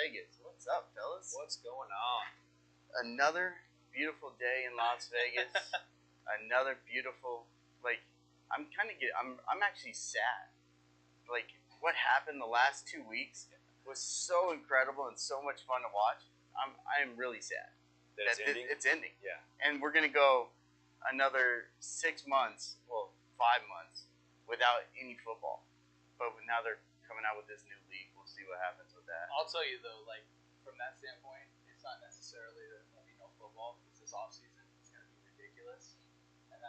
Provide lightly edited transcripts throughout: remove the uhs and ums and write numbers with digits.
Vegas. What's up, fellas? What's going on? Another beautiful day in Las Vegas. Another beautiful, I'm actually sad. Like, what happened the last 2 weeks was so incredible and so much fun to watch. I am really sad That it's ending. Yeah. And we're gonna go another 6 months, 5 months, without any football. But now they're coming out with this new league. We'll see what happens with that. I'll tell you though, like from that standpoint, it's not necessarily that there won't be no football because this offseason is going to be ridiculous, and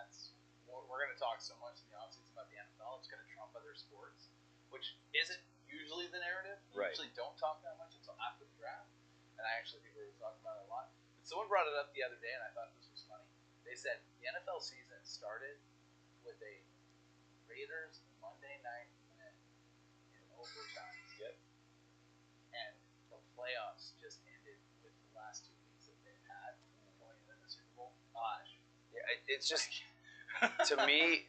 we're going to talk so much in the offseason about the NFL. It's going to trump other sports, which isn't usually the narrative. We Right. usually don't talk that much until after the draft, and I actually think we're going to talk about it a lot. But someone brought it up the other day, and I thought this was funny. They said the NFL season started with a Raiders Monday night win in overtime. Yep. And the playoffs just ended with the last 2 weeks that they've had going into the Super Bowl. Gosh. Yeah, it's just to me,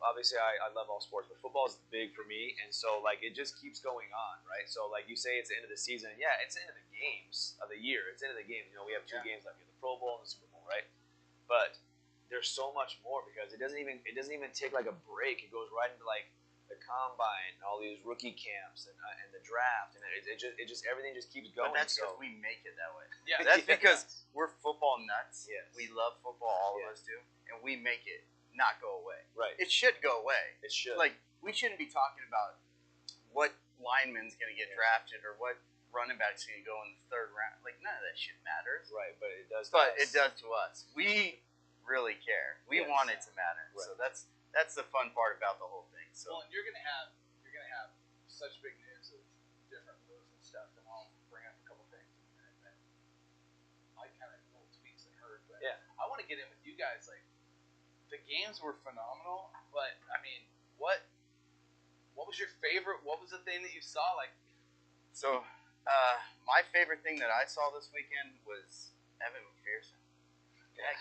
obviously I love all sports, but football is big for me, and so like it just keeps going on, right? So like you say, it's the end of the season. Yeah, it's the end of the games of the year. It's the end of the games. You know, we have two games left. We have the Pro Bowl and the Super Bowl, right? But there's so much more because it doesn't even take like a break. It goes right into like the combine, and all these rookie camps, and the draft, and it just everything just keeps going. But that's because we make it that way. Yeah, That's because we're football nuts. Yes. We love football, all of us do, and we make it not go away. Right. It should go away. It should. Like, we shouldn't be talking about what lineman's going to get drafted or what running back's going to go in the third round. Like, none of that shit matters. Right, but it does. But it does to us. We really care. We Yes. want it to matter. Right. So that's the fun part about the whole thing. So Well, and you're gonna have such big news of different moves and stuff, and I'll bring up a couple things in a minute that I kind of little tweaks and heard, but Yeah. I want to get in with you guys. Like, the games were phenomenal, but I mean, what was your favorite? What was the thing that you saw? Like, So, my favorite thing that I saw this weekend was Evan McPherson. That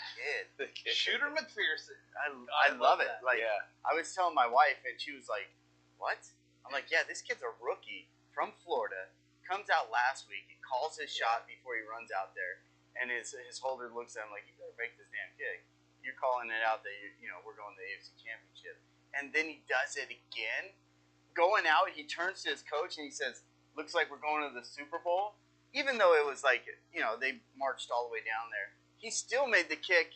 kid. Shooter McPherson. I love it. that. Like, Yeah. I was telling my wife, and she was like, "What?" I'm like, "Yeah, this kid's a rookie from Florida. Comes out last week. He calls his shot before he runs out there, and his holder looks at him like, you better make this damn kick. You're calling it out that we're going to the AFC Championship." And then he does it again. Going out, he turns to his coach and he says, "Looks like we're going to the Super Bowl." Even though it was like, they marched all the way down there, he still made the kick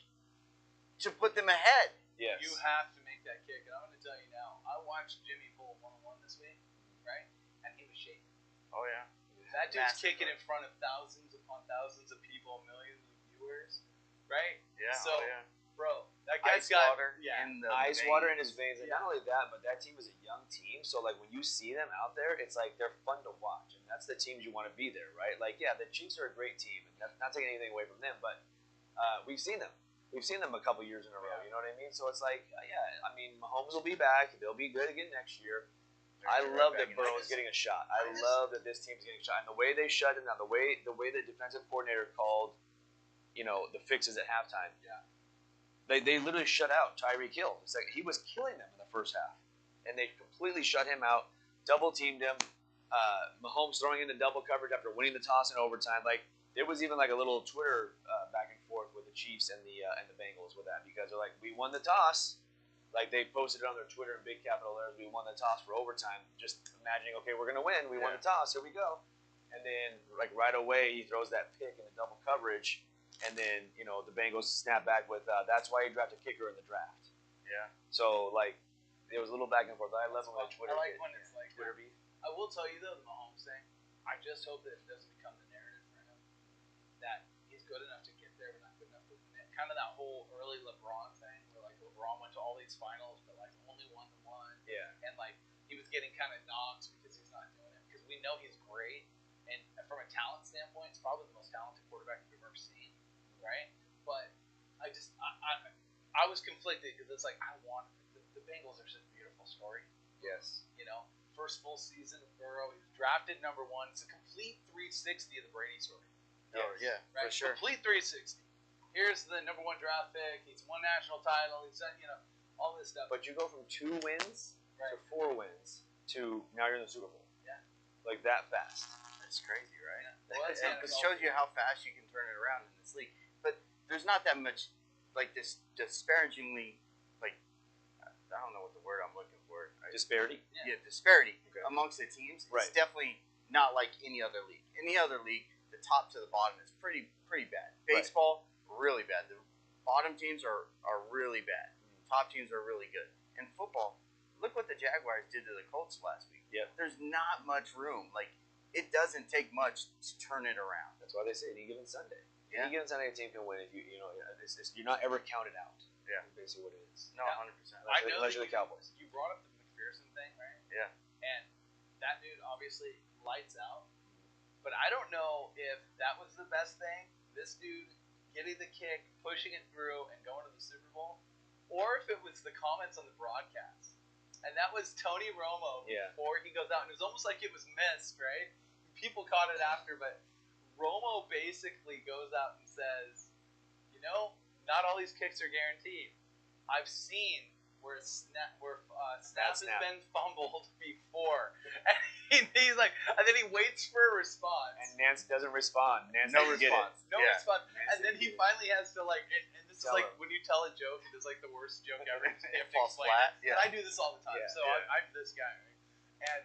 to put them ahead. Yes. You have to make that kick, and I'm going to tell you now. I watched Jimmy pull 1-on-1 this week, right? And he was shaking. Oh yeah. That dude's Massive. kicking in front of thousands upon thousands of people, millions of viewers, right? Yeah. So, oh, yeah. bro, that guy's Ice got water in the Ice veins. water in his veins, and not only that, but that team was a young team. So like when you see them out there, it's like they're fun to watch, and that's the teams you want to be there, right? Like the Chiefs are a great team, and not taking anything away from them, but we've seen them. We've seen them a couple years in a row. You know what I mean? So it's like, I mean, Mahomes will be back. They'll be good again next year. I love that Burrow's getting a shot. I love that this team's getting a shot, and the way they shut him down, the way the defensive coordinator called, the fixes at halftime. Yeah. They literally shut out Tyreek Hill. It's like he was killing them in the first half, and they completely shut him out, double teamed him. Mahomes throwing into double coverage after winning the toss in overtime. Like there was even like a little Twitter back and forth with the Chiefs and the Bengals with that because they're like, we won the toss. Like they posted it on their Twitter in big capital letters. We won the toss for overtime. Just imagining, okay, we're gonna win. We won the toss. Here we go. And then like right away he throws that pick in the double coverage. And then, the Bengals snap back with, that's why he drafted a kicker in the draft. Yeah. So, like, it was a little back and forth. I love when Twitter I like when it's like Twitter beef. I will tell you, though, the Mahomes thing, I just hope that it doesn't become the narrative for him that he's good enough to get there but not good enough to win it. Kind of that whole early LeBron thing where, like, LeBron went to all these finals but, like, only won the one. Yeah. And, like, he was getting kind of knocks because he's not doing it. Because we know he's great. And from a talent standpoint, it's probably the most talented quarterback we've ever seen. Right, but I was conflicted because it's like the Bengals are such a beautiful story. Yes. First full season of Burrow, he was drafted number 1. It's a complete 360 of the Brady story. Oh yeah, Right, for sure. Complete 360. Here's the number 1 draft pick. He's won national title. He's done all this stuff. But you go from 2 wins Right. to 4 wins to now you're in the Super Bowl. Yeah. Like that fast. That's crazy, right? Well, that's It shows you how fast you can turn it around in this league. But there's not that much, like, this disparagingly, like, I don't know what the word I'm looking for. Disparity? Yeah, disparity amongst the teams. Right. It's definitely not like any other league. Any other league, the top to the bottom is pretty bad. Baseball, really bad. The bottom teams are really bad. Top teams are really good. And football, look what the Jaguars did to the Colts last week. Yeah. There's not much room. Like, it doesn't take much to turn it around. That's why they say any given Sunday. Yeah. Any given Sunday, a team can win if you're not ever counted out. Yeah. That's basically what it is. No, 100%. Unless you're the Cowboys. You brought up the McPherson thing, right? Yeah. And that dude obviously lights out. But I don't know if that was the best thing. This dude getting the kick, pushing it through, and going to the Super Bowl, or if it was the comments on the broadcast. And that was Tony Romo before he goes out. And it was almost like it was missed, right? People caught it after, but Romo basically goes out and says, not all these kicks are guaranteed. I've seen where snaps has been fumbled before. And he's like, and then he waits for a response. And Nance doesn't respond. Nance No doesn't response. get it. No response. And then he finally has to, like, and this is Tell like him. when you tell a joke, it is like the worst joke ever. You have to falls explain flat. it. Yeah. And I do this all the time. Yeah, So yeah. I'm this guy, right? And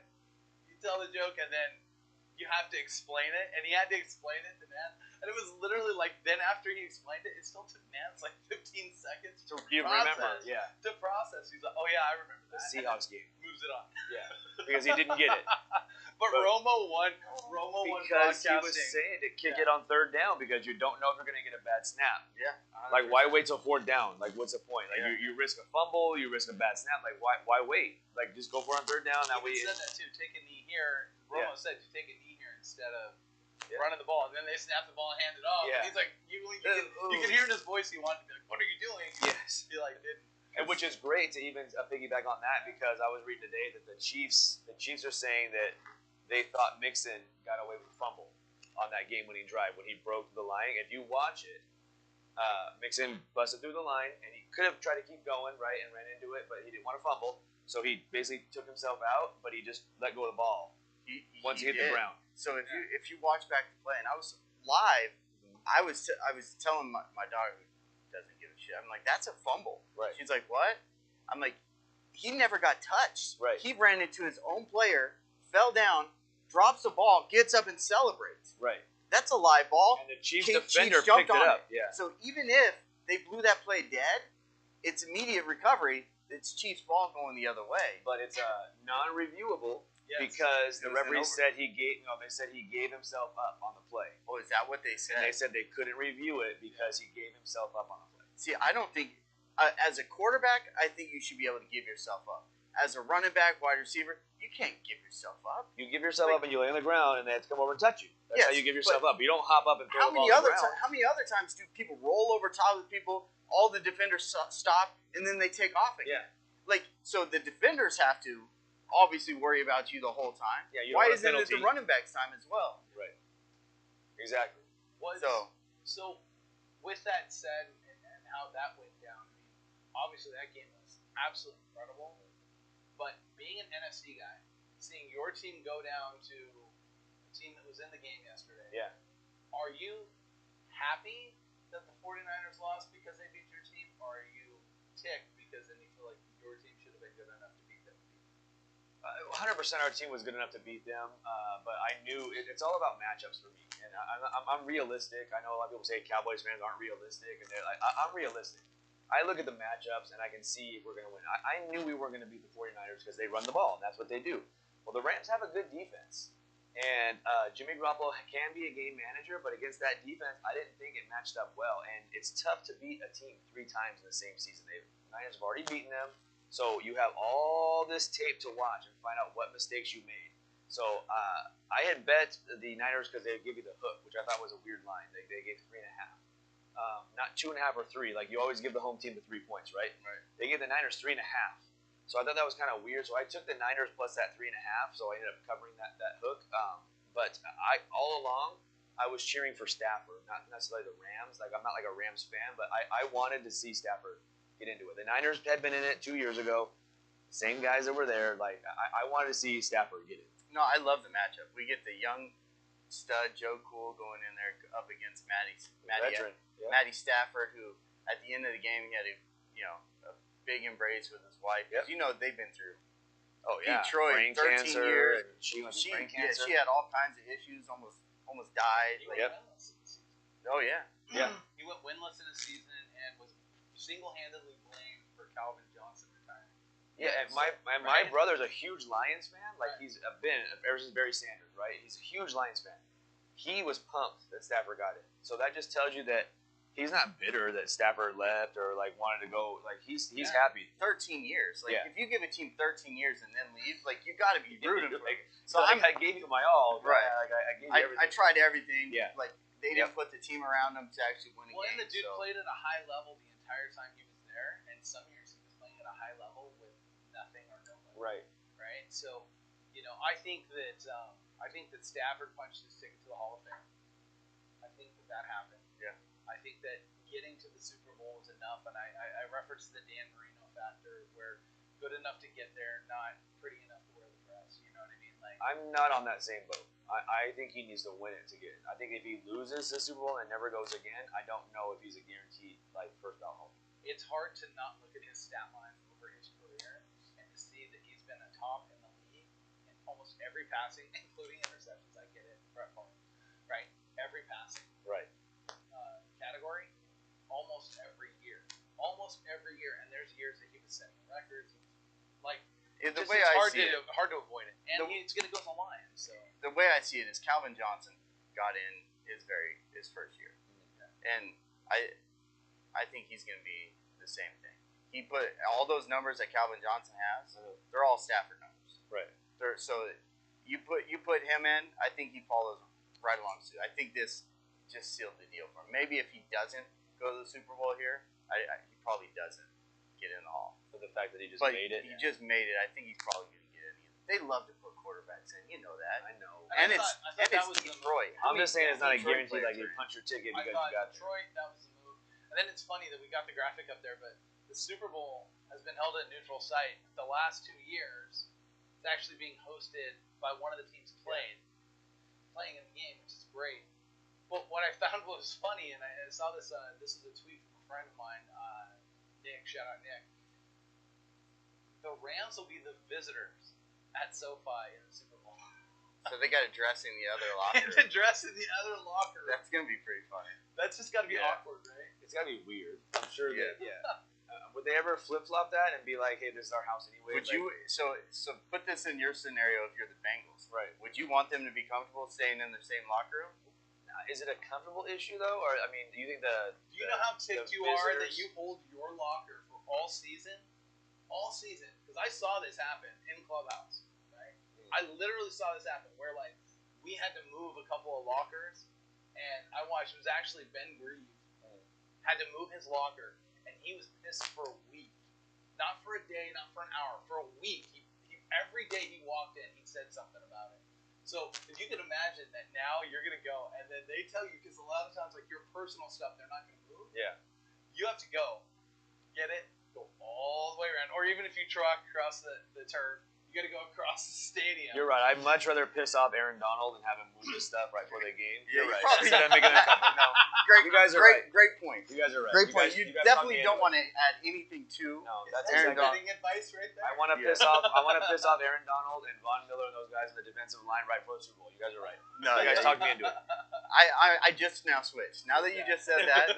you tell the joke, and then you have to explain it. And he had to explain it to Nance. And it was literally like, then after he explained it, it still took Nance like 15 seconds to You process. remember, yeah. To process. He's like, oh yeah, I remember The that. Seahawks game. Moves it on. Yeah. Because he didn't get it. But Romo won. Romo won Because he broadcasting. was saying to kick it on third down because you don't know if you're going to get a bad snap. Yeah. 100%. Like, why wait till fourth down? Like, what's the point? Like, you risk a fumble, you risk a bad snap. Like, why wait? Like, just go for it on third down. That way. He said that too. Take a knee here. Romo said to take a knee here instead of Yeah. running the ball. And then they snap the ball and hand it off. Yeah. And he's like, you can hear in his voice he wanted to be like, what are you doing? Yes. He like didn't. And which is great to even piggyback on that because I was reading today that the Chiefs are saying that they thought Mixon got away with a fumble on that game-winning drive when he broke the line. If you watch it, Mixon busted through the line and he could have tried to keep going, right, and ran into it, but he didn't want to fumble, so he basically took himself out, but he just let go of the ball once he hit the ground. So if you watch back the play, and I was live, I was telling my daughter who doesn't give a shit. I'm like, that's a fumble. Right. She's like, what? I'm like, he never got touched. Right. He ran into his own player, fell down, drops the ball, gets up and celebrates. Right. That's a live ball. And the Chiefs Chiefs defender jumped picked it on up. Yeah. So even if they blew that play dead, it's immediate recovery. It's Chiefs ball going the other way. But it's non-reviewable Yes. because the It was an referee over. said they said he gave himself up on the play. Oh, is that what they said? And they said they couldn't review it because he gave himself up on the play. See, I don't think as a quarterback, I think you should be able to give yourself up. As a running back, wide receiver, you can't give yourself up. You give yourself up and you lay on the ground and they have to come over and touch you. That's Yes, how you give yourself up. You don't hop up and throw How the ball many on the other ground. how many other times do people roll over top of people? All the defenders stop and then they take off again. Like, so the defenders have to obviously worry about you the whole time. Yeah, you don't Why want a isn't it penalty. the running back's time as well? Right. Exactly. So with that said, and how that went down, I mean, obviously that game was absolutely incredible. But being an NFC guy, seeing your team go down to a team that was in the game yesterday, Yeah. are you happy that the 49ers lost because they beat your team, or are you ticked because then you feel like your team should have been good enough to beat them? 100% our team was good enough to beat them, but I knew it's all about matchups for me. And I'm realistic. I know a lot of people say Cowboys fans aren't realistic, and they're like, I'm realistic. I look at the matchups, and I can see if we're going to win. I knew we weren't going to beat the 49ers because they run the ball, and that's what they do. Well, the Rams have a good defense, and Jimmy Garoppolo can be a game manager, but against that defense, I didn't think it matched up well. And it's tough to beat a team 3 times in the same season. The Niners have already beaten them, so you have all this tape to watch and find out what mistakes you made. So I had bet the Niners because they would give you the hook, which I thought was a weird line. They gave 3.5. Not 2.5 or 3. Like, you always give the home team the 3 points, right? Right. They gave the Niners 3.5. So I thought that was kind of weird. So I took the Niners plus that 3.5. So I ended up covering that hook. But all along, I was cheering for Stafford, not necessarily the Rams. Like, I'm not like a Rams fan, but I wanted to see Stafford get into it. The Niners had been in it 2 years ago. Same guys that were there. Like, I wanted to see Stafford get it. No, I love the matchup. We get the young stud Joe Cool going in there up against Veteran. Yeah. Matty Stafford, who at the end of the game he had a big embrace with his wife. Yep. You know they've been through. Oh yeah, Detroit, brain 13 cancer, years. and she went through brain cancer. She had all kinds of issues. Almost died. He went Yep. winless in the season. Oh yeah. Yeah. He went winless in the season and was single-handedly blamed for Calvin Johnson retiring. Yeah, and my brother's a huge Lions fan. Like he's been ever since Barry Sanders, right? He's a huge Lions fan. He was pumped that Stafford got it. So that just tells you that he's not bitter that Stafford left or like wanted to go. Like he's happy. 13 years. Like Yeah. if you give a team 13 years and then leave, like you got to be rooting for. Like, So I gave you my all. Right. Like, I gave you everything. I tried everything. Yeah. Like they didn't put the team around him to actually win a Well, game. and the dude so. played at a high level the entire time he was there, and some years he was playing at a high level with nothing or nobody. Right. Right. So, I think that Stafford punched his ticket to the Hall of Fame. I think that happened. Yeah. I think that getting to the Super Bowl was enough, and I referenced the Dan Marino factor, where good enough to get there, not pretty enough to wear the dress. You know what I mean? Like, I'm not on that same boat. I think he needs to win it to get it. I think if he loses the Super Bowl and never goes again, I don't know if he's a guaranteed first ballot home. it's hard to not look at his stat line over his career and to see that he's been a top in the league in almost every passing, including interceptions. I get it, Brett Favre, right? Every passing Right. category, almost every year, and there's years that he was setting records. Like, The it's way I hard see to it, hard to avoid it, and it's going to go to the Lions. So the way I see it is Calvin Johnson got in his first year, and I think he's going to be the same thing. He put all those numbers that Calvin Johnson has. They're all Stafford numbers. Right. So you put him in. I think he follows right along suit. I think this just sealed the deal for him. Maybe if he doesn't go to the Super Bowl here, he probably doesn't get in the Hall. For the fact that he just But made it. He just made it. I think he's probably going to get in. They love to put quarterbacks in. You know that. I know. And I it's thought that was the Detroit. I'm just saying it's not a Detroit guarantee. Like players you are- punch your ticket I because thought you got Detroit, that was the move. And then it's funny that we got the graphic up there, but the Super Bowl has been held at a neutral site. The last 2 years, it's actually being hosted by one of the teams playing in the game, which is great. But what I found was funny, and I saw this. This is a tweet from a friend of mine, Nick. Shout out Nick. The Rams will be the visitors at SoFi in the Super Bowl. So they got to dress in the other locker. And to dress in the other locker room. That's going to be pretty funny. That's just got to be Yeah. awkward, right? It's gotta be weird. I'm sure Yeah. that. Yeah. Would they ever flip flop that and be like, "Hey, this is our house anyway"? Would you so put this in your scenario if you're the Bengals? Right. Would you want them to be comfortable staying in the same locker room? Is it a comfortable issue though, or I mean, do you think the? Do you know how ticked the you are that visitors- you hold your locker for all season? All season. Because I saw this happen in Clubhouse, right? I literally saw this happen where, like, we had to move a couple of lockers, and I watched, it was actually Ben Grieve, had to move his locker, and he was pissed for a week. Not for a day, not for an hour, for a week. He every day he walked in, he said something about it. So if you can imagine that now you're going to go, and then they tell you, because a lot of times, like, your personal stuff, they're not going to move. Yeah. You have to go, get it, go all the way around. Or even if you truck across the turf, you got to go across the stadium. You're right. I'd much rather piss off Aaron Donald and have him move his stuff right before the game. Yeah, You're you right. probably- Instead of making it uncomfortable. No, Great, You guys are great point. you guys are right. Great point. guys- You guys definitely talked me don't into it. want to add anything to. No, Is that's that Aaron some betting advice right there? I want to Yeah. piss off. I want to piss off Aaron Donald and Von Miller and those guys in the defensive line right before the Super Bowl. You guys are right. No, You guys yeah. talked me into it. I just now switched. Now that you just said that,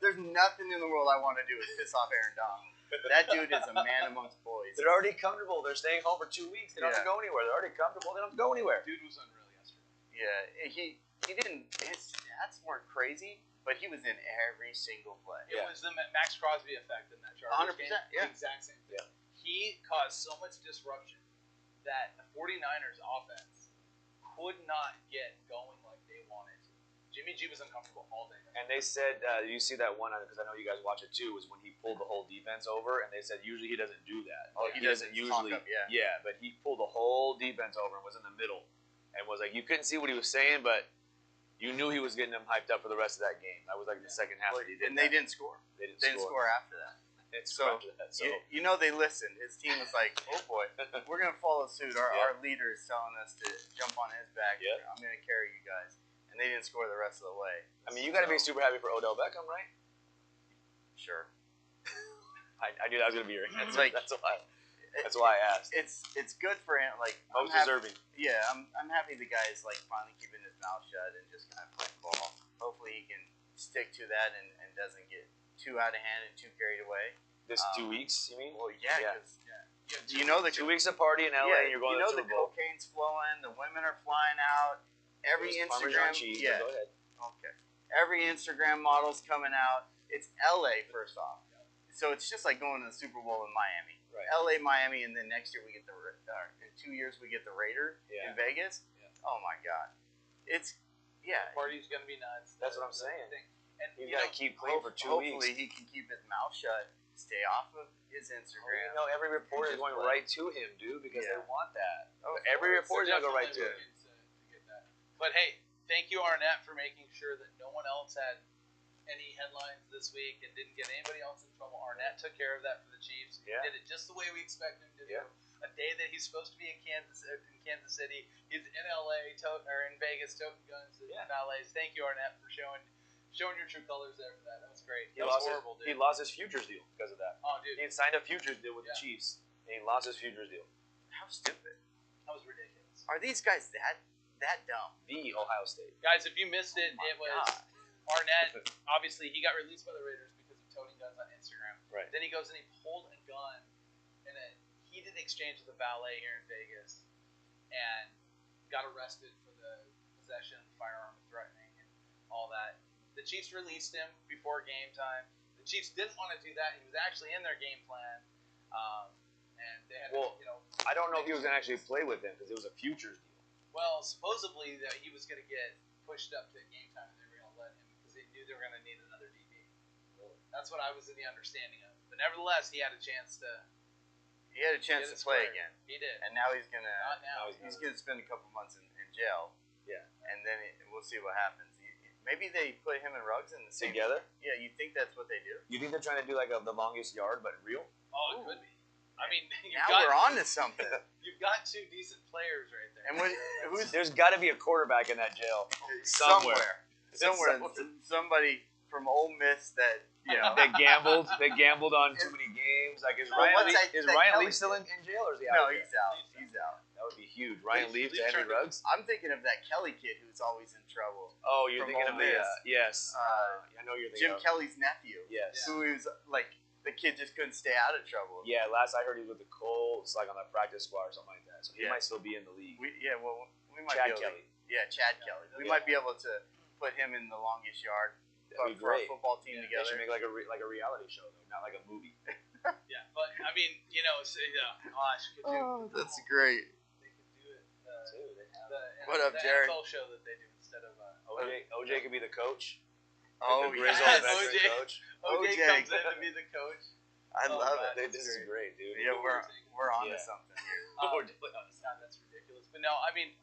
there's nothing in the world I want to do is piss off Aaron Donald. That dude is a man amongst boys. They're already comfortable. They're staying home for 2 weeks. They don't have to go anywhere. They're already comfortable. They don't have to go anywhere. Dude was unreal yesterday. Yeah, he didn't. His stats weren't crazy, but he was in every single play. It was the Max Crosby effect in that Chargers 100%, game. yeah. The exact same thing. Yeah. He caused so much disruption that the 49ers offense could not get going like they wanted to. Jimmy G was uncomfortable all day. And they said, you see that one, because I know you guys watch it too, was when he pulled the whole defense over, and they said usually he doesn't do that. Oh, Like, he doesn't usually. talk up, yeah. Yeah, but he pulled the whole defense over and was in the middle, and was like, you couldn't see what he was saying, but you knew he was getting them hyped up for the rest of that game. That was like the second half that he did. And they didn't score. They didn't They didn't score after that. So, you know they listened. His team was like, oh boy, we're going to follow suit. Our leader is telling us to jump on his back. Yeah. I'm going to carry you guys. And they didn't score the rest of the way. I mean, you got to be super happy for Odell Beckham, right? Sure. I knew that was going to be your answer. Like, that's why I asked. It's good for him. Like, most deserving. Yeah, I'm happy the guy's like finally keeping his mouth shut and just kind of playing ball. Hopefully he can stick to that and doesn't get too out of hand and too carried away. This 2 weeks, you mean? Well, yeah, because you know the 2 weeks of party in LA, and you're going to the Super Bowl. The cocaine's flowing, the women are flying out. Every Instagram, cheese, yeah. Go ahead. Okay. Every Instagram model's coming out. It's LA first off, so it's just like going to the Super Bowl in Miami. Right. LA, Miami, and then next year we get in 2 years we get the Raider in Vegas. Yeah. Oh my God, it's The party's gonna be nuts. That's what I'm saying. And you gotta keep clean for 2 weeks. Hopefully he can keep his mouth shut, stay off of his Instagram. Every reporter is going right to him, dude, because they want that. Oh, every reporter is gonna go right to him. To get that. But hey, thank you, Arnett, for making sure that no one else had any headlines this week and didn't get anybody else in trouble. Arnett took care of that for the Chiefs. He did it just the way we expect him to do. A day that he's supposed to be in Kansas City, he's in LA or in Vegas toting guns and valets. Thank you, Arnett, for showing your true colors there for that. That was great. That was horrible, dude. He lost his futures deal because of that. Oh, dude. He had signed a futures deal with the Chiefs, and he lost his futures deal. How stupid. That was ridiculous. Are these guys that dumb? The Ohio State. Guys, if you missed it, it was Arnett. Obviously, he got released by the Raiders because of toting guns on Instagram. Right. Then he goes and he pulled a gun in a heated exchange with a valet here in Vegas and got arrested for the possession of the firearm, threatening, and all that. The Chiefs released him before game time. The Chiefs didn't want to do that. He was actually in their game plan. And they had I don't know if he was going to actually play with them because it was a futures deal. Well, supposedly that he was going to get pushed up to game time and they were going to let him because they knew they were going to need another DB. That's what I was in the understanding of. But nevertheless, he had a chance to. He had a chance to play again. He did. And now he's gonna. Not now. He's gonna spend a couple months in jail. Yeah. And then we'll see what happens. Maybe they put him and Ruggs in the same together. Yeah, you think that's what they do? You think they're trying to do like the longest yard, but real? Oh, it could be. I mean, we're on to something. You've got two decent players right there. And there's got to be a quarterback in that jail somewhere. Somebody from Ole Miss that they gambled on too many games. Like is Ryan Leaf still in jail or is he out? No, he's out. He's out. That would be huge. Ryan Leaf to Henry Ruggs. I'm thinking of that Kelly kid who's always in trouble. Oh, you're thinking of the yes. I know you're thinking Jim Kelly's nephew. Yes. Who is like the kid just couldn't stay out of trouble. Yeah, last I heard he was with the Colts, like on the practice squad or something like that. So he might still be in the league. We might Chad be able Kelly. Chad Kelly. We might be able to put him in the longest yard. That'd be for great. Our football team together. They should make like a reality show though, not like a movie. Yeah, but I mean, gosh, that's great. They could do it. What up, Jared? The NFL show that they do instead of OJ could be the coach. Oh, grizzled veteran coach. OJ comes in to be the coach. I love it. This is great, dude. Yeah, we're on to something here. We're definitely on to something. That's ridiculous. But no, I mean,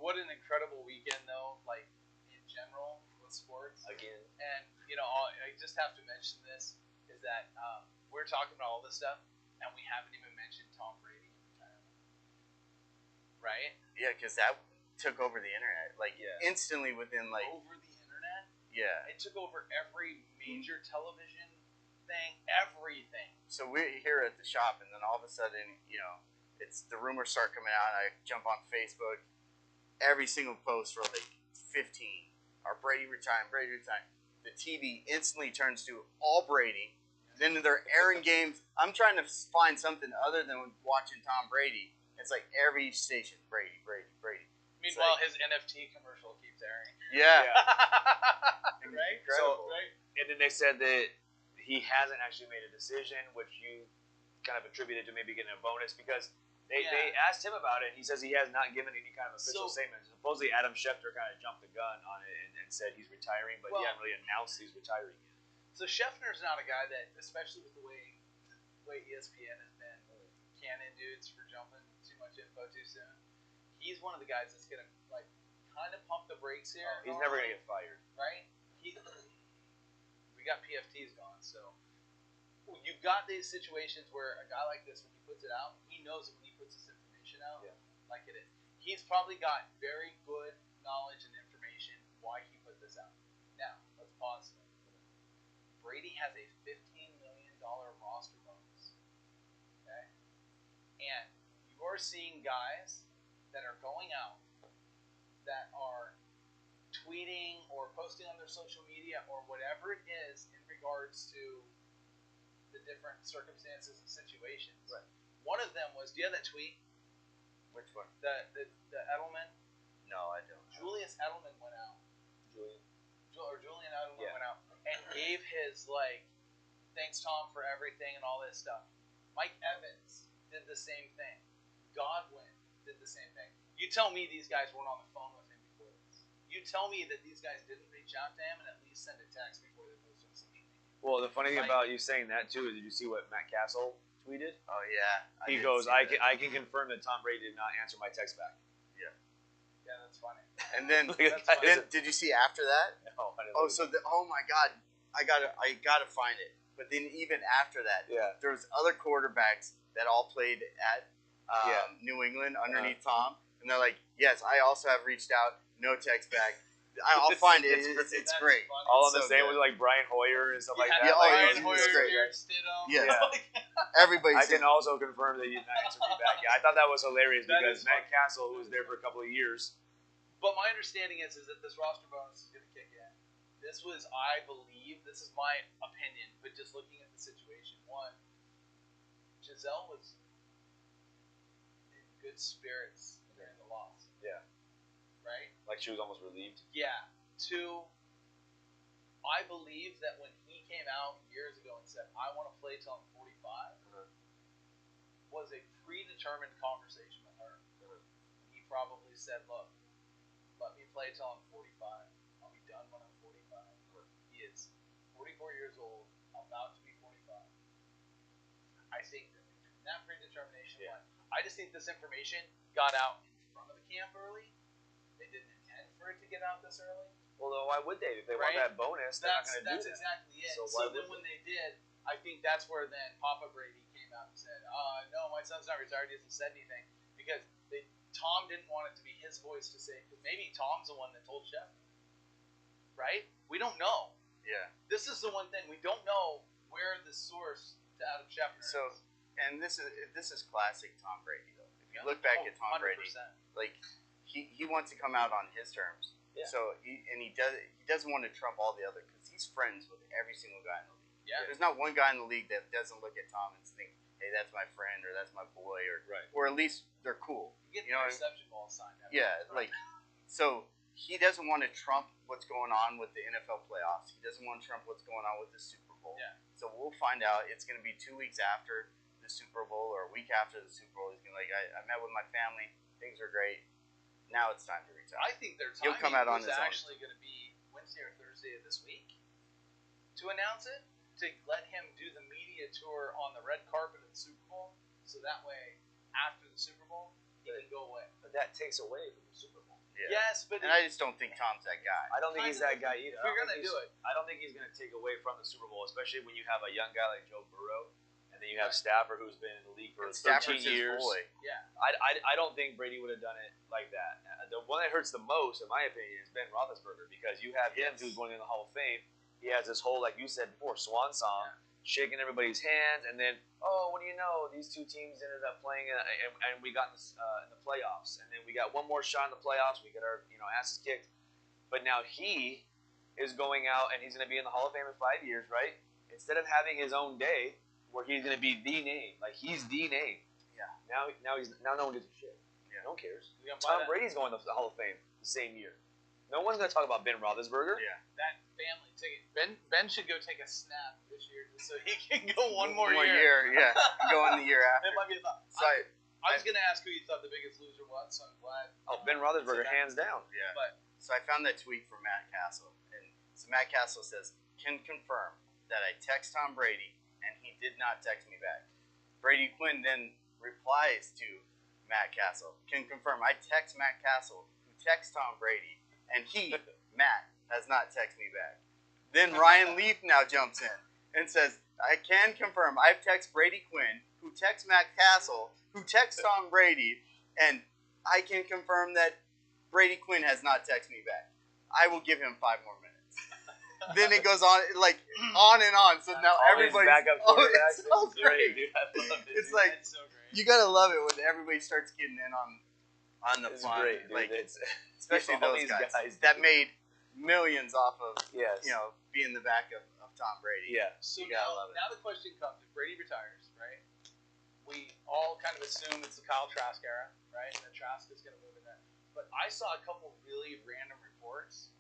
what an incredible weekend though. Like in general with sports. Again. And I just have to mention this is that we're talking about all this stuff, and we haven't even mentioned Tom Brady in retirement. Right? Yeah, because that took over the internet, instantly within over the internet. Yeah. It took over every major television thing, everything. So we're here at the shop, and then all of a sudden, it's the rumors start coming out. And I jump on Facebook, every single post for 15. Are Brady retiring? Brady retiring? The TV instantly turns to all Brady. Then they're airing games. I'm trying to find something other than watching Tom Brady. It's like every station, Brady. Meanwhile, his NFT commercial keeps airing. Yeah. Right? So, and then they said that he hasn't actually made a decision, which you kind of attributed to maybe getting a bonus because they asked him about it. And he says he has not given any kind of official statement. Supposedly, Adam Schefter kind of jumped the gun on it and said he's retiring, but he hasn't really announced he's retiring yet. So Schefter's not a guy that, especially with the way ESPN has been canning dudes for jumping too much info too soon. He's one of the guys that's gonna kind of pump the brakes here. He's never gonna get fired, right? We got PFTs gone, so you you've got these situations where a guy like this, when he puts it out, he knows that when he puts this information out, like it is. He's probably got very good knowledge and information why he put this out. Now, let's pause. Brady has a $15 million roster bonus. Okay? And you are seeing guys that are going out that are tweeting or posting on their social media or whatever it is in regards to the different circumstances and situations. Right. One of them was, do you have that tweet? Which one? The Edelman? No, I don't. Julius Edelman went out. Julian Edelman Yeah. went out and gave his, like, thanks, Tom, for everything and all this stuff. Mike Evans did the same thing. Godwin did the same thing. You tell me these guys weren't on the phone with him before this. You tell me that these guys didn't reach out to him and at least send a text before they posted on social media. Well, the funny thing about you saying that too is, did you see what Matt Castle tweeted? Oh yeah. He goes, I can confirm that Tom Brady did not answer my text back. Yeah, that's funny. And then, That's funny. did you see after that? No, I didn't Oh, look so at oh my God, I gotta find it. But then even after that, Yeah. there was other quarterbacks that all played at New England underneath Tom, and they're like, yes, I also have reached out, no text back. I'll find it. It's great. Funny. all on the so same good. with like Brian Hoyer and stuff like that. Yeah, Like, Brian it's Hoyer, great. Jared Stidham. Yeah. Like, Everybody's I can also confirm that you did not answer me back. Yeah, I thought that was hilarious That because is Matt Castle, who was there for a couple of years, But my understanding is that this roster bonus is going to kick in. This was, I believe, this is my opinion, but just looking at the situation. One, Giselle was in good spirits during the loss. Yeah. Right? like she was almost relieved. Yeah. Two, I believe that when he came out years ago and said, I want to play till I'm 45, was a predetermined conversation with her. He probably said, look, let me play till I'm 45. I'll be done when I'm 45. He is 44 years old, about to be 45. I think that between that predetermination one, I just think this information got out in front of the camp early. They didn't intend for it to get out this early. Well, then why would they? If they want Right? that bonus, they're not going to do That's that. exactly it. So So, why then would when they did, I think that's where then Papa Brady came out and said, no, my son's not retired. He hasn't said anything. Because Tom didn't want it to be his voice to say, because maybe Tom's the one that told Shep. Right? We don't know. Yeah. This is the one thing. We don't know where the source to Adam Schefter So, is. and this is classic Tom Brady though. If you look back at Tom 100%. Brady, like he wants to come out on his terms. Yeah. So he doesn't want to trump all the other because he's friends with every single guy in the league. Yeah. There's not one guy in the league that doesn't look at Tom and think, hey, that's my friend or that's my boy or at least they're cool. You get You know the what I mean? reception ball signed. Yeah, like so he doesn't want to trump what's going on with the NFL playoffs. He doesn't want to trump what's going on with the Super Bowl. Yeah. So we'll find out. It's going to be 2 weeks after the Super Bowl or a week after the Super Bowl. He's going to I met with my family. Things are great. Now it's time to reach out. I think their He'll timing come out on was his own. actually going to be Wednesday or Thursday of this week to announce it, to let him do the media tour on the red carpet of the Super Bowl, so that way, after the Super Bowl, he can go away. But that takes away from the Super Bowl. Yeah. Yes, but And I just don't think Tom's that guy. I don't think he's that guy either. if you're going to do it, I don't think he's going to take away from the Super Bowl, especially when you have a young guy like Joe Burrow, and then you have Stafford, who's been in the league for And 13 Stafford's his years. boy. yeah. I don't think Brady would have done it like that. The one that hurts the most, in my opinion, is Ben Roethlisberger, because you have him who's going in the Hall of Fame. He has this whole, like you said before, swan song, shaking everybody's hands, and then, what do you know? These two teams ended up playing, and we got in the playoffs, and then we got one more shot in the playoffs. We got our asses kicked, but now he is going out, and he's going to be in the Hall of Fame in 5 years, right? Instead of having his own day where he's going to be the name, like he's the name. Yeah. Now no one gives a shit. Yeah. No one cares. You gonna buy Tom that? Brady's going to the Hall of Fame the same year. No one's going to talk about Ben Roethlisberger. Yeah. That family ticket. Ben should go take a snap this year just so he can go one more One more year. year, yeah. Go in the year after. That might be a thought. So I was going to ask who you thought the biggest loser was, so I'm glad. Oh, Ben Roethlisberger, So that- hands down. yeah. But So I found that tweet from Matt Castle, and so Matt Castle says, "Can confirm that I text Tom Brady and he did not text me back." Brady Quinn then replies to Matt Castle, "Can confirm I text Matt Castle, who texts Tom Brady, and he, Matt, has not texted me back." Then Ryan Leaf now jumps in and says, I can confirm I've texted Brady Quinn, who texts Matt Castle, who texts Tom Brady, and I can confirm that Brady Quinn has not texted me back. I will give him 5 more minutes. Then it goes on, like, on and on. So now All everybody's... these backup quarterbacks. It's so great. Dude. I love it. It's dude. like, That's so great. you gotta love it when everybody starts getting in on the It's fun. great, dude. Like, It's, especially all those these guys that made millions off of, Yes. being the back of Tom Brady. Yeah. So You gotta love it. now the question comes: if Brady retires, right? We all kind of assume it's the Kyle Trask era, right? And that Trask is going to move in there. But I saw a couple really random reports,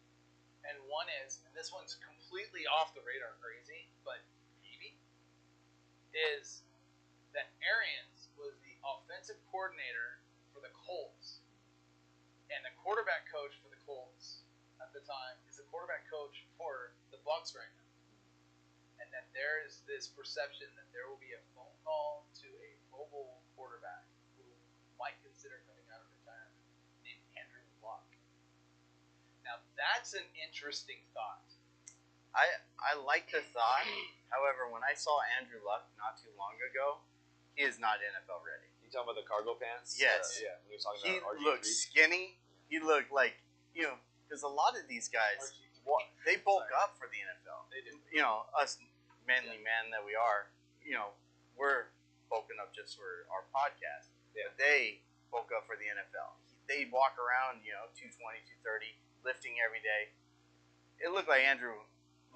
and one is, and this one's completely off the radar crazy, but maybe, is that Arians was the offensive coordinator for the Colts, and the quarterback coach for the Colts at the time is the quarterback coach for the Bucs right now. And that there is this perception that there will be a phone call to a Pro Bowl quarterback who might consider coming out of retirement named Andrew Luck. Now that's an interesting thought. I like the thought. However, when I saw Andrew Luck not too long ago, he is not NFL ready. You talking about the cargo pants? Yes. Yeah. We were talking He about RG3. looked skinny. He looked like, because a lot of these guys, RG3. they bulk up for the NFL. They do. Us manly men that we are, we're bulking up just for our podcast. Yeah. But they bulk up for the NFL. They walk around, 220, 230, lifting every day. It looked like Andrew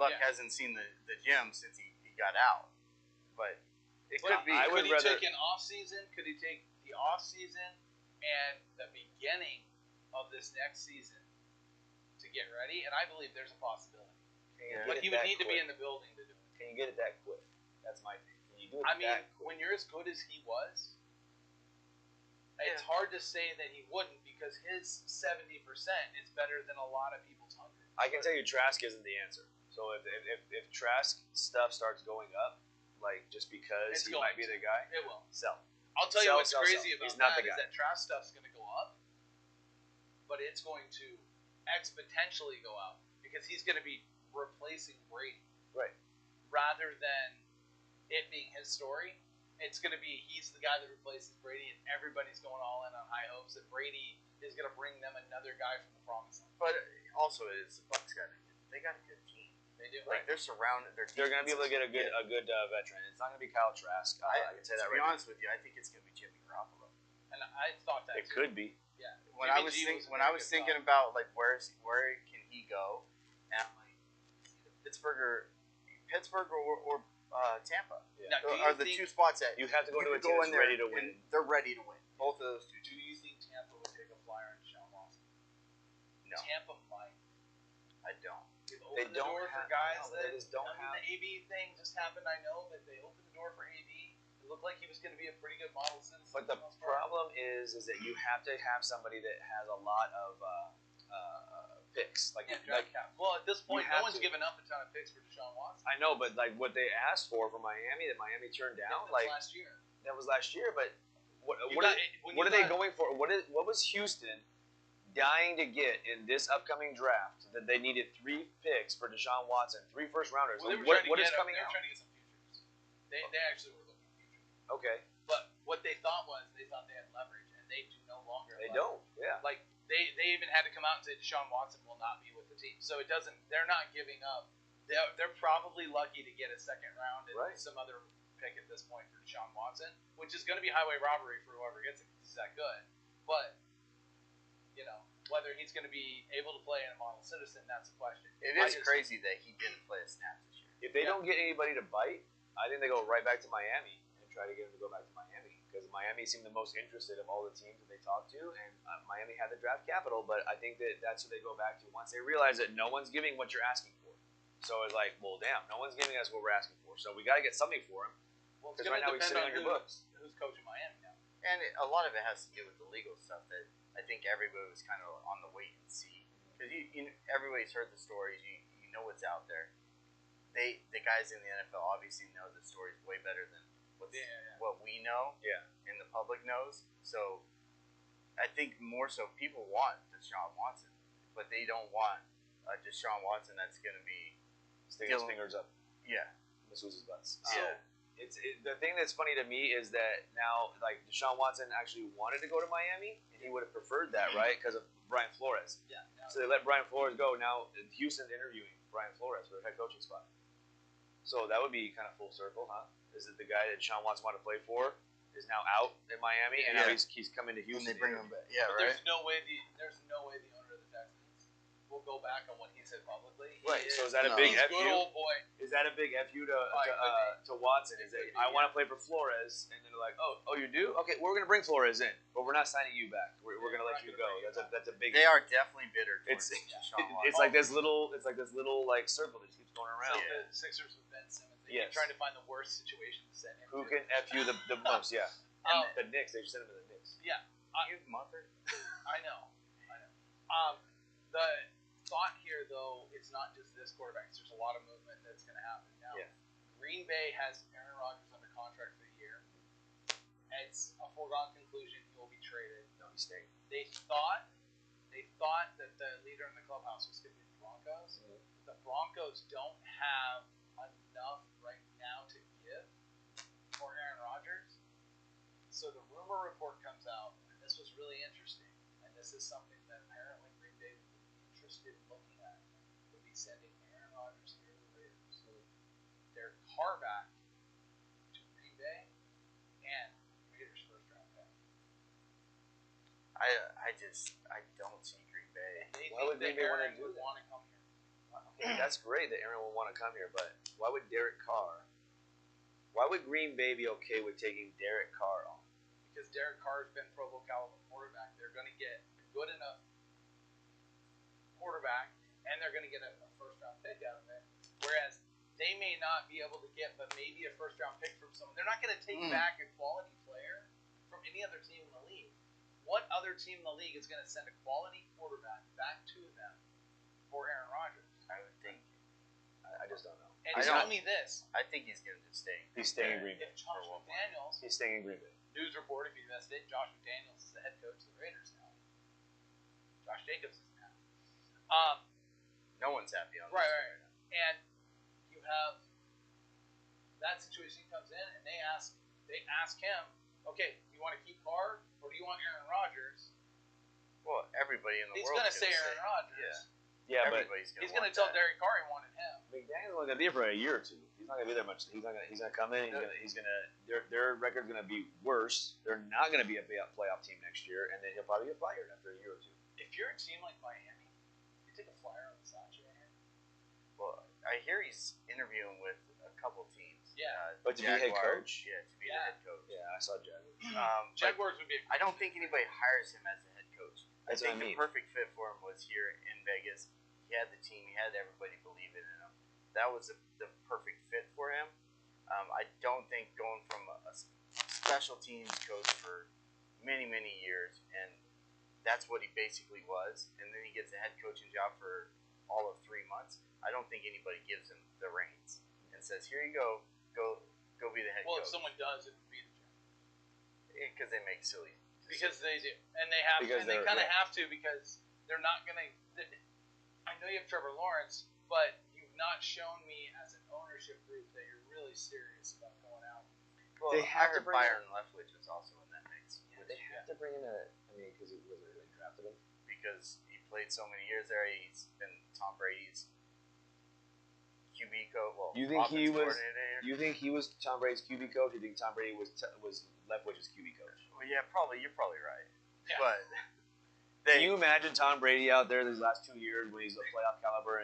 Luck hasn't seen the gym since he got out. But it could be. Could he take an off season? Could he take the off season and the beginning of this next season to get ready? And I believe there's a possibility. But he would need to be in the building to do it. Can you get it that quick? That's my thing. Can you do it I mean, that quick? when you're as good as he was, it's hard to say that he wouldn't, because his 70% is better than a lot of people's 100. I can tell you Trask isn't the answer. So if Trask stuff starts going up, like just because It's he going might be to. the guy, It will. sell. I'll tell you Sell, what's sell, crazy sell. about He's not that the is guy. that Trask stuff's going to go up, but it's going to exponentially go up because he's going to be replacing Brady. Right. Rather than it being his story, it's going to be he's the guy that replaces Brady, and everybody's going all in on high hopes that Brady is going to bring them another guy from the promised land. But also, it's the Bucs they got a good team. They do. Like, they're surrounded. They're going to be able to get a good veteran. It's not going to be Kyle Trask. I can say that to be right honest with you, I think it's going to be Jimmy Garoppolo. And I thought that now. It too. could be. Yeah. When Jimmy I was G when I was thinking about like where can he go, and I'm like Pittsburgh or Tampa Now, do you are the think, two spots that You have to go to a could team go that's in there ready to and win. They're ready to win. Both of those two. Do you think Tampa would take a flyer on Deshaun Watson? No, Tampa might. I don't. They've opened the door for guys they just don't have. The AB thing just happened. I know that they opened the door for AB. It looked like he was going to be a pretty good model citizen. But the problem is that you have to have somebody that has a lot of picks. Like draft cap. Well, at this point, you no have one's to. given up a ton of picks for Deshaun Watson. I know, but like what they asked for Miami, that Miami turned down, That was like last year. that was last year. But what When are you they got- going for? What was Houston dying to get in this upcoming draft? That they needed 3 picks for Deshaun Watson, 3 first rounders. Well, they were what trying to is get coming They were out? trying to get some futures. They actually were looking future. Okay, But what they thought was they thought they had leverage, and they do no longer. they have don't. Yeah. Like they even had to come out and say Deshaun Watson will not be with the team. So it doesn't. They're not giving up. They're probably lucky to get a second round and Right. some other pick at this point for Deshaun Watson, which is going to be highway robbery for whoever gets it because he's that good. But whether he's going to be able to play in a model citizen, that's a question. It is crazy that he didn't play a snap this year. If they don't get anybody to bite, I think they go right back to Miami and try to get him to go back to Miami, because Miami seemed the most interested of all the teams that they talked to, and Miami had the draft capital. But I think that's who they go back to once they realize that no one's giving what you're asking for. So it's like, well, damn, no one's giving us what we're asking for, so we got to get something for him. Well, it's Because going right to now he's depend sitting on on your books. who's coaching Miami now. And a lot of it has to do with the legal stuff that I think everybody was kind of on the wait and see. Because everybody's heard the stories. You know what's out there. The guys in the NFL obviously know the stories way better than what we know. Yeah. And the public knows. So I think more so people want Deshaun Watson, but they don't want a Deshaun Watson that's going to be Sticking his Dylan- fingers up. yeah. masseuses' butts. Yeah. The thing that's funny to me is that now, like, Deshaun Watson actually wanted to go to Miami, and he would have preferred that, right? Because of Brian Flores. Yeah. So they let Brian Flores go. Now Houston's interviewing Brian Flores for the head coaching spot. So that would be kind of full circle, huh? Is it the guy that Deshaun Watson wanted to play for is now out in Miami, and now he's coming to Houston? And they bring him back. Yeah, But right. there's no way the owner of the Texans will go back on what he said publicly. Right. So is that a No. big He's F good you? old boy. Is that a big F you Could to Watson? It Is that could be, I want to play for Flores, and they're like, oh, you do? Okay, we're gonna bring Flores in, but we're not signing you back. We're Yeah, gonna we're let not you gonna go. bring you That's a big. They are definitely bitter. It's Deshaun Watson. it's like this little like circle that keeps going It's around. like the Sixers with Ben Simmons. They Yes. keep trying to find the worst situation to send him Who to. can F you the most? Yeah. Um, The Knicks. They sent him to the Knicks. Yeah. You mother. I know. The thought here, though, is not just this quarterback. There's a lot of movement that's going to happen now. Yeah. Green Bay has Aaron Rodgers under contract for the year. It's a foregone conclusion he will be traded. No, he's staying. They thought that the leader in the clubhouse was going to be the Broncos. The Broncos don't have enough right now to give for Aaron Rodgers. So the rumor report comes out, and this was really interesting, and this is something that apparently Green Bay would be interested in looking at, would be sending Aaron Rodgers here to the Raiders. Their car back to Green Bay and Raiders first round pick. I don't see Green Bay. They Why would think Green Bay that wanna Aaron do would that? want to come here. Okay, that's great that Aaron will want to come here, but why would Derek Carr? Why would Green Bay be okay with taking Derek Carr on? Because Derek Carr has been Pro Bowl caliber quarterback. They're going to get a good enough quarterback, and they're going to get a first round pick out of it. Whereas they may not be able to get, but maybe a first round pick from someone. They're not going to take back a quality player from any other team in the league. What other team in the league is going to send a quality quarterback back to them for Aaron Rodgers? I would think. I just don't know. And I tell don't- me this: I think he's going to just stay. He's staying in Green Bay. if Josh McDaniels, He's staying in Green Bay. news report, if you missed it, Josh McDaniels is the head coach of the Raiders now. Josh Jacobs is now. No one's happy on Right, this. right. And you have that situation comes in, and they ask him, okay, you want to keep Carr or do you want Aaron Rodgers? Well, everybody in the He's world going to say Aaron Rodgers. Yeah, but Everybody's He's going to tell Derek Carr he wanted him. McDaniel's only gonna be here for a year or two. He's not gonna be there much. He's gonna come in. Their record's gonna be worse. They're not gonna be a playoff team next year, and then he'll probably get fired after a year or two. If you're a team like Miami, you take a flyer on the side right here. Well, I hear he's interviewing with a couple teams. Yeah. But to be head Jaguars, coach? Yeah, to be Yeah. the head coach. Yeah, I saw Jaguars. But Jaguars would be a I don't think anybody hires him as a head coach. That's I what think I mean. the perfect fit for him was here in Vegas. He had the team. He had everybody believing in him. That was the perfect fit for him. I don't think going from a special teams coach for many, many years, and that's what he basically was, and then he gets a head coaching job for all of 3 months. I don't think anybody gives him the reins and says, "Here you go be the head Well, if coach." someone does, it would be the Jaguars. Because they make silly. Because they do, and they have, Because and they they're- kind of yeah. have to because they're not gonna. I know you have Trevor Lawrence, but you've not shown me as an ownership group that you're really serious about going out. Well, They have to I heard bring Byron Leftwich was also in that mix. Yeah, they have to bring in because he was really drafted him. Because he played so many years there. He's been Tom Brady's QB coach. Well, You think he offensive was? coordinator. You think he was Tom Brady's QB coach? Or you think Tom Brady was Leftwich's QB coach? Well, yeah, probably. You're probably right. Yeah. But Can you imagine Tom Brady out there these last 2 years when he's a playoff caliber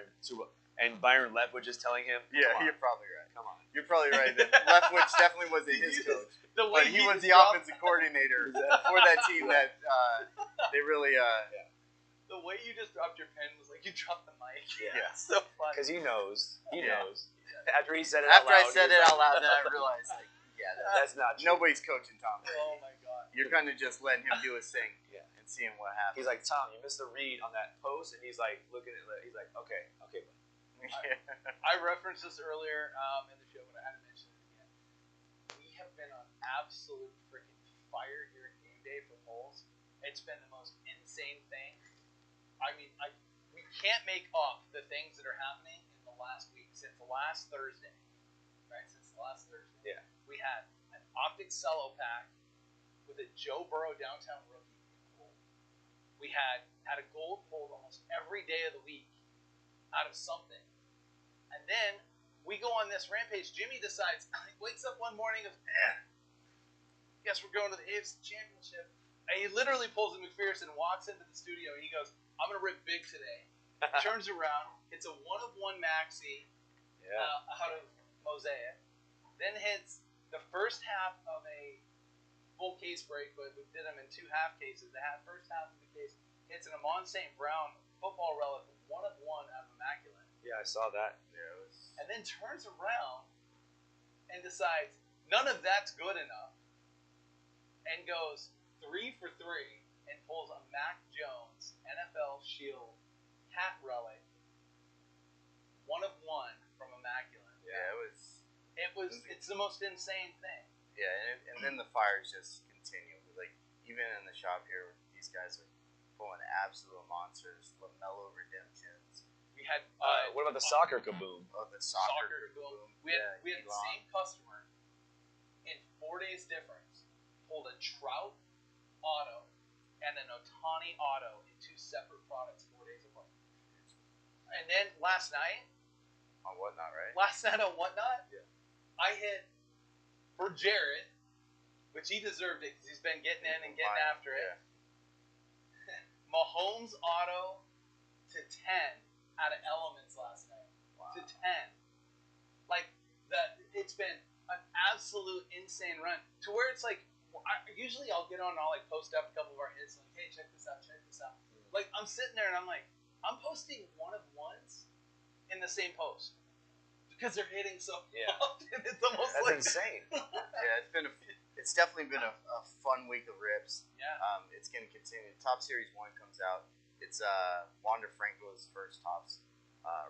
and Byron Leftwich is telling him, yeah, come on, you're probably right. come on. You're probably right. That Leftwich definitely wasn't his coach, The but he was the offensive coordinator for that team. That they really. The way you just dropped your pen was like you dropped the mic. Yeah. So funny. Because he knows. He Yeah. knows. After he said it After out I loud, said he it was out loud, then I realized, like, yeah, that's not true. nobody's coaching Tom Brady. Oh my god. You're kind of just letting him do his thing, Yeah. and seeing what happens. He's like, Tom, you missed the read on that post, and he's like looking at it. He's like, okay, buddy. I referenced this earlier in the show, but I had to mention it again. We have been on absolute freaking fire here at Game Day for polls. It's been the most insane thing. I mean, we can't make up the things that are happening in the last week since last Thursday. right, since last Thursday. Yeah. We had an optic cello pack with a Joe Burrow downtown rookie pulled. We had a gold pulled almost every day of the week out of something. And then we go on this rampage. Jimmy decides, he wakes up one morning of, guess we're going to the AFC Championship. And he literally pulls a McPherson, walks into the studio, and he goes, I'm going to rip big today. Turns around, hits a 1-of-1 maxi out of Mosaic. Then hits the first half of a full case break, but we did them in 2 half cases. The first half of the case hits an Amon St. Brown football relic, 1-of-1 out of Immaculate. Yeah, I saw that. Yeah, And then turns around and decides none of that's good enough and goes 3 for 3 and pulls a Mac Jones NFL Shield hat relic, 1-of-1 from Immaculate. Yeah, It's the most insane thing. Yeah, and then the fires just continue. Like, even in the shop here, these guys are pulling absolute monsters, LaMelo redemptions. We had what about the soccer kaboom? Oh, the soccer boom. We had the same customer in 4 days difference pulled a Trout auto and an Otani auto in 2 separate products 4 days apart. And then last night on Whatnot, right? on Whatnot, I hit for Jared, which he deserved it because he's been getting in and getting after it. Mahomes auto to 10 out of Elements last night. Wow. To 10. Like, it's been an absolute insane run. To where it's like, usually I'll get on and I'll like post up a couple of our hits, like, hey, check this out. Like, I'm sitting there and I'm like, I'm posting 1-of-1s in the same post. Because they're hitting so often. It's almost insane. Yeah, it's definitely been a fun week of rips. Yeah. It's going to continue. Top Series 1 comes out. It's Wander Franco's first Topps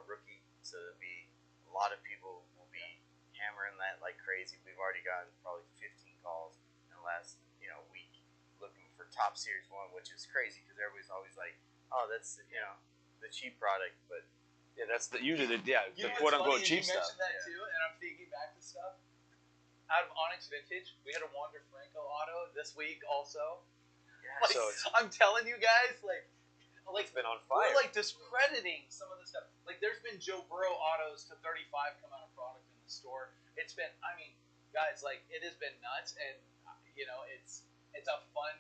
rookie. So there'll be a lot of people will be hammering that like crazy. We've already gotten probably 15 calls in the last week looking for Top Series 1, which is crazy because everybody's always like, oh, that's the cheap product, but that's usually the quote unquote cheap stuff. You mentioned that too, and I'm thinking back to stuff out of Onyx Vintage. We had a Wander Franco auto this week also. Yeah, like, I'm telling you guys, like it's been on fire. We're like discrediting some of the stuff. Like there's been Joe Burrow autos to 35 come out of product in the store. It's been, I mean, guys, like it has been nuts, and it's a fun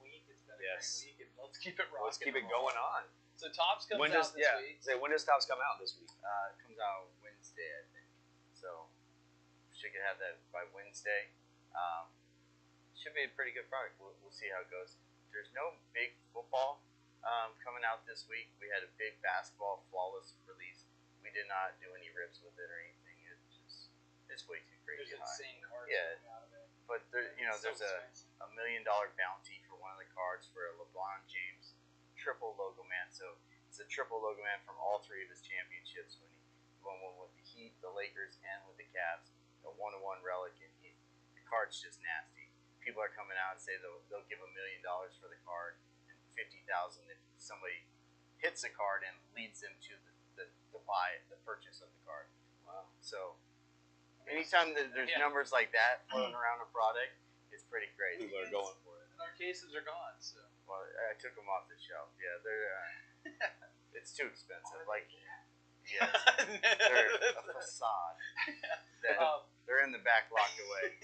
week. It's been a great week, and let's keep it rocking. Let's keep it going on. So Topps comes out this week. When does Topps come out this week? It comes out Wednesday, I think. So should have that by Wednesday. Should be a pretty good product. We'll see how it goes. There's no big football coming out this week. We had a big basketball flawless release. We did not do any rips with it or anything. It's way too crazy. There's insane cards coming out of it. But there's a $1 million bounty for one of the cards for a LeBron James triple logo man. So it's a triple logo man from all 3 of his championships when he won one with the Heat, the Lakers, and with the Cavs. A 1-of-1 relic, and the card's just nasty. People are coming out and say they'll give $1 million for the card and $50,000 if somebody hits a card and leads them to the purchase of the card. Wow. So anytime that there's numbers like that floating around a product, it's pretty crazy. People are going for it. And our cases are gone. So. Well, I took them off the shelf. Yeah, they're it's too expensive. Like, they're a facade. They're in the back, locked away.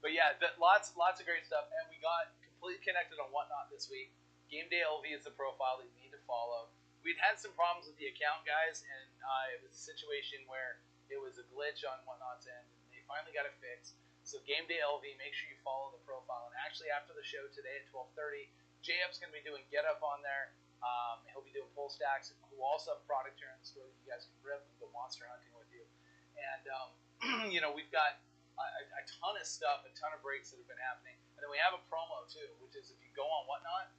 But yeah, lots of great stuff, and we got completely connected on Whatnot this week. Gameday LV is the profile that you need to follow. We'd had some problems with the account, guys, and it was a situation where it was a glitch on Whatnot's end, and they finally got it fixed. So Gameday LV, make sure you follow the profile. And actually, after the show today at 12:30, J-Up's going to be doing Get Up on there. He'll be doing pull stacks. We'll also have product here in the store that you guys can rip and go monster hunting with you. And, we've got a ton of stuff, a ton of breaks that have been happening. And then we have a promo, too, which is if you go on Whatnot,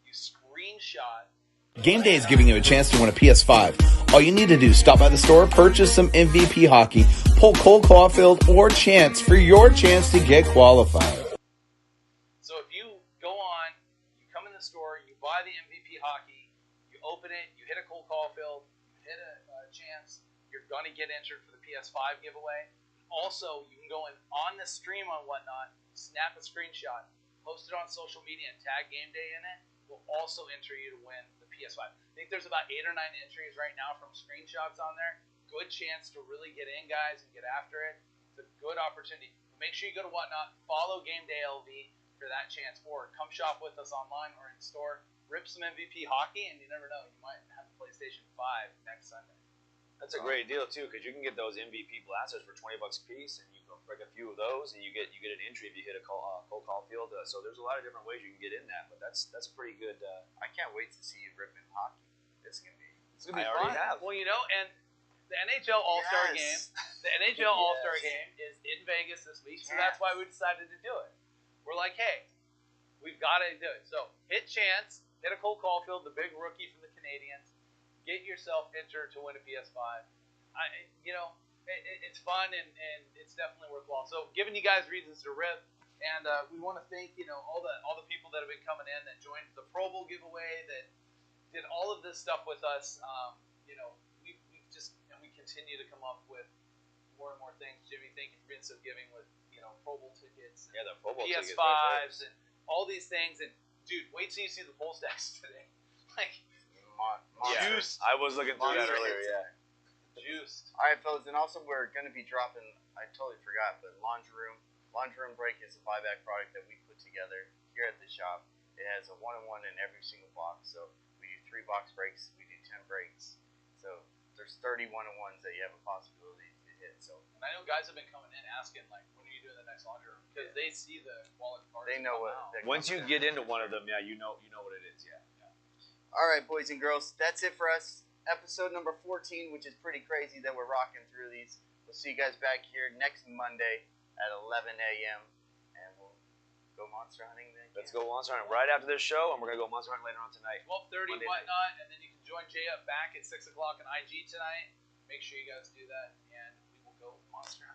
you screenshot. Gameday is giving you a chance to win a PS5. All you need to do is stop by the store, purchase some MVP hockey, pull Cole Caulfield or Chance for your chance to get qualified. So if you go on, you come in the store, you buy the MVP hockey, you open it, you hit a Cole Caulfield, you hit a Chance, you're going to get entered for the PS5 giveaway. Also, you can go in on the stream on Whatnot, snap a screenshot, post it on social media, and tag Game Day in it. Will also enter you to win the PS5. I think there's about 8 or 9 entries right now from screenshots on there. Good chance to really get in, guys, and get after it. It's a good opportunity. Make sure you go to Whatnot, follow Game Day LV for that chance, or come shop with us online or in store. Rip some MVP hockey, and you never know, you might have a PlayStation 5 next Sunday. That's a great deal too, because you can get those MVP blasters for $20 a piece, and you can break a few of those, and you get an entry if you hit a Cole Caulfield. So there's a lot of different ways you can get in that, but that's a pretty good. I can't wait to see you ripping hockey. It's gonna be I already have. Well, and the NHL All-Star Game, the NHL All-Star Game is in Vegas this week, so that's why we decided to do it. We're like, hey, we've got to do it. So hit Chance, hit a Cole Caulfield, the big rookie from the Canadiens. Get yourself entered to win a PS5. It's fun and it's definitely worthwhile. So, giving you guys reasons to rip, and we want to thank all the people that have been coming in that joined the Pro Bowl giveaway, that did all of this stuff with us. We continue to come up with more and more things. Jimmy, thank you for being so giving with Pro Bowl tickets, the Pro Bowl PS5s, and all these things. And dude, wait till you see the poll stacks today. Like. Juiced. I was looking through that earlier, Juiced. All right, fellas, and also we're going to be dropping, I totally forgot, but Laundry Room Break is a buyback product that we put together here at the shop. It has a 1-in-1 in every single box, so we do 3 box breaks, we do 10 breaks. So there's 30 1-in-1s that you have a possibility to hit. So, and I know guys have been coming in asking, like, when are you doing the next Laundry Room? Because they see the wallet cards. They know what. Once you get into one of them, you know what it is, All right, boys and girls, that's it for us. Episode number 14, which is pretty crazy that we're rocking through these. We'll see you guys back here next Monday at 11 a.m. and we'll go monster hunting then. Let's go monster hunting right after this show, and we're going to go monster hunting later on tonight. 12:30 Whatnot, and then you can join Jay up back at 6 o'clock on IG tonight. Make sure you guys do that, and we will go monster hunting.